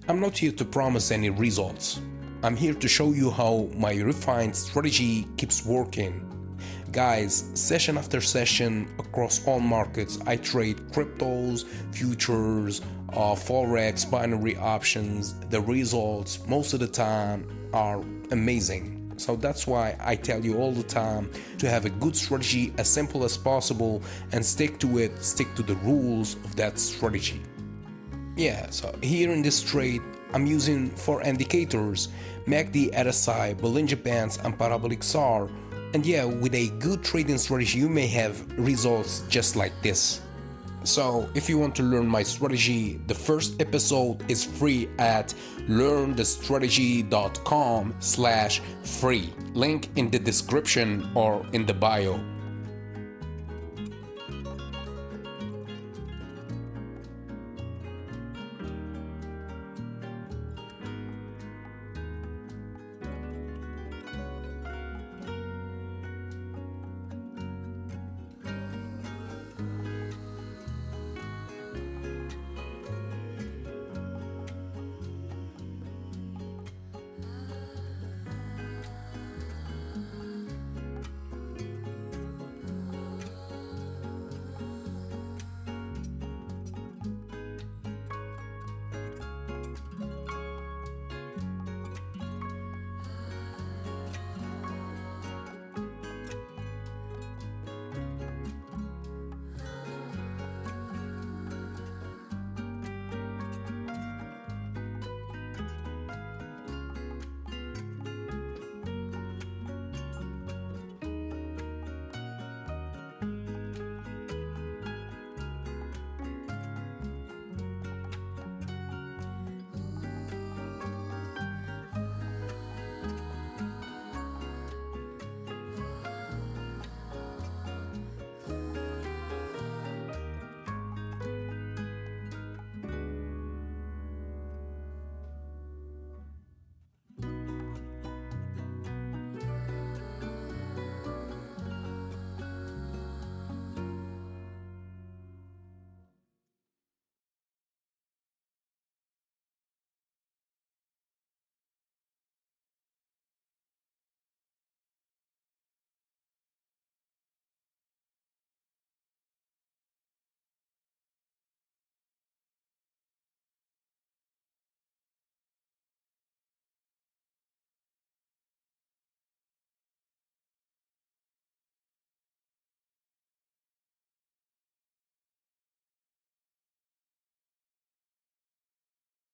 I'm not here to promise any results. I'm here to show you how my refined strategy keeps working. Guys, session after session across all markets, I trade cryptos, futures, forex, binary options. The results most of the time are amazing. So that's why I tell you all the time to have a good strategy as simple as possible and stick to it, stick to the rules of that strategy. Yeah, so here in this trade, I'm using 4 indicators: MACD, RSI, Bollinger Bands, and Parabolic SAR. And yeah, with a good trading strategy, you may have results just like this. So if you want to learn my strategy, the first episode is free at learnthestrategy.com/free. Link in the description or in the bio.